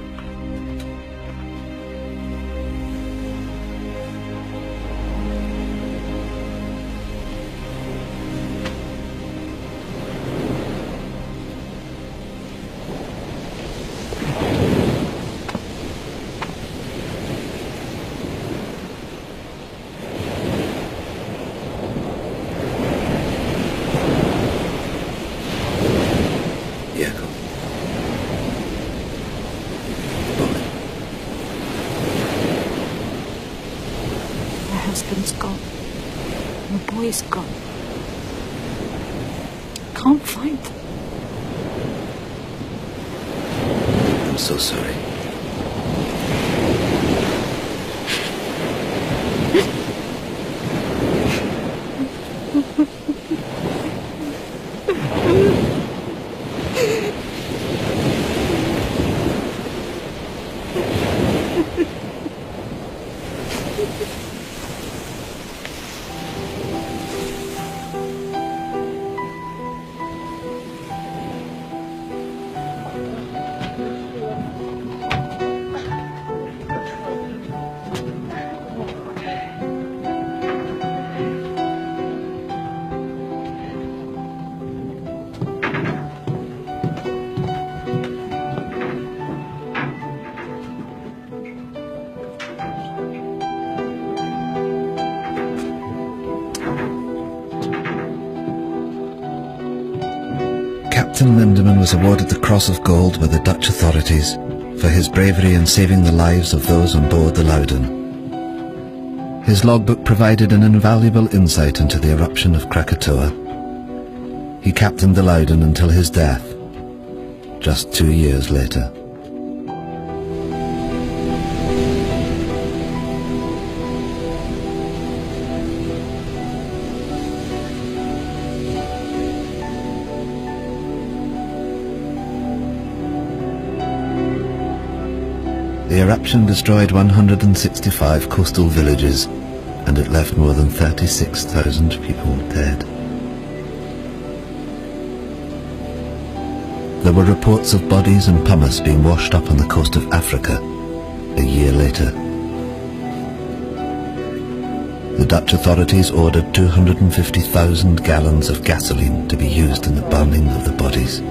husband's gone. My boy's gone. Can't find them. I'm so sorry. Captain Lindeman was awarded the Cross of Gold by the Dutch authorities for his bravery in saving the lives of those on board the Loudon. His logbook provided an invaluable insight into the eruption of Krakatoa. He captained the Loudon until his death, just 2 years later. The eruption destroyed 165 coastal villages, and it left more than 36,000 people dead. There were reports of bodies and pumice being washed up on the coast of Africa a year later. The Dutch authorities ordered 250,000 gallons of gasoline to be used in the burning of the bodies.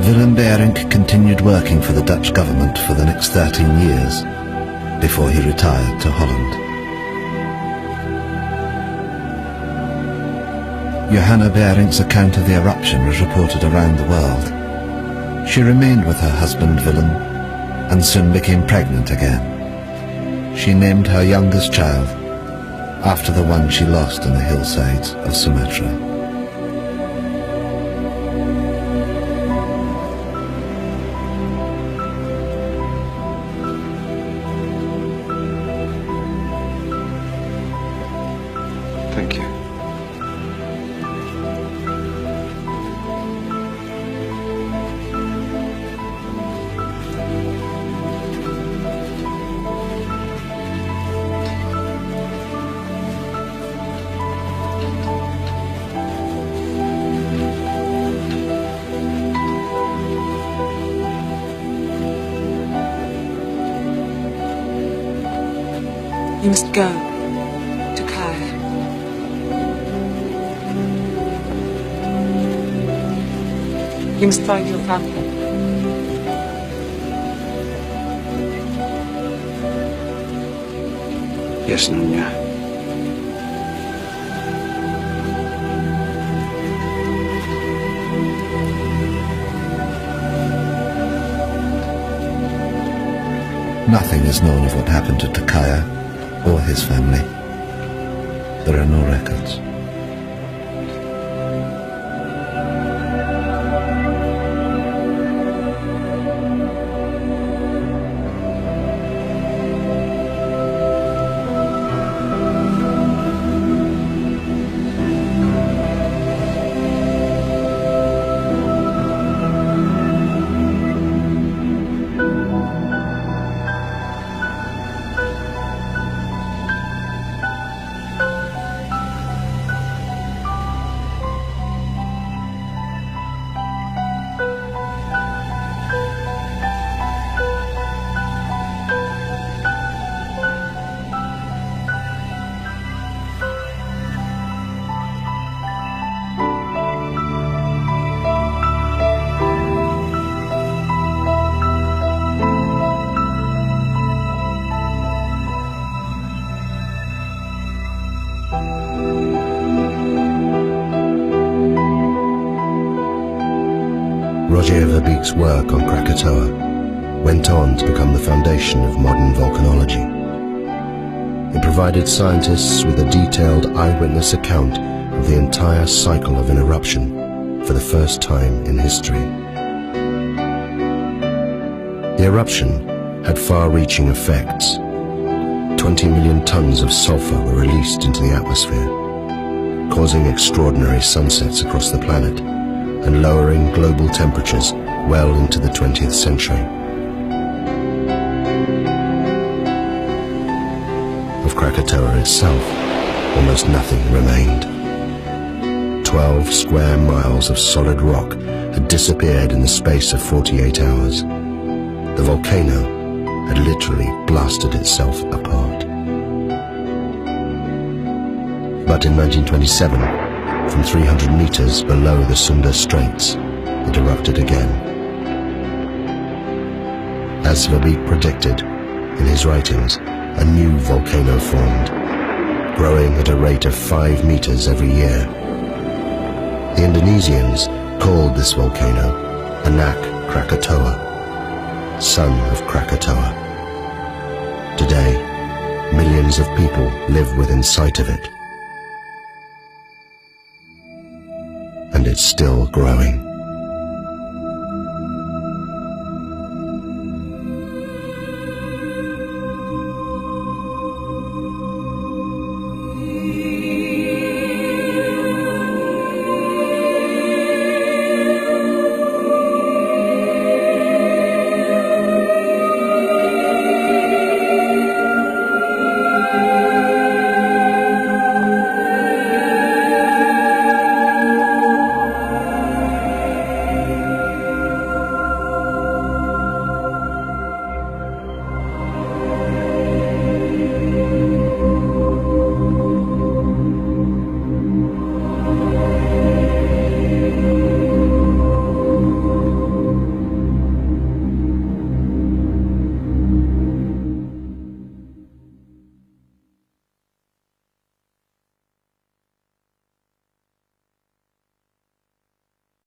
Willem Beirink continued working for the Dutch government for the next 13 years before he retired to Holland. Johanna Beirink's account of the eruption was reported around the world. She remained with her husband Willem and soon became pregnant again. She named her youngest child after the one she lost on the hillsides of Sumatra. Thank you. You must go to Kaya. You must find your family. Yes, Nunya. Nothing is known of what happened to Takaya or his family. There are no records. Roger Verbeek's work on Krakatoa went on to become the foundation of modern volcanology. It provided scientists with a detailed eyewitness account of the entire cycle of an eruption for the first time in history. The eruption had far-reaching effects. 20 million tons of sulfur were released into the atmosphere, causing extraordinary sunsets across the planet and lowering global temperatures well into the 20th century. Of Krakatoa itself, almost nothing remained. 12 square miles of solid rock had disappeared in the space of 48 hours. The volcano had literally blasted itself apart. But in 1927, from 300 meters below the Sunda Straits, it erupted again. As Verbeek predicted in his writings, a new volcano formed, growing at a rate of 5 meters every year. The Indonesians called this volcano Anak Krakatoa, son of Krakatoa. Today, millions of people live within sight of it. And it's still growing.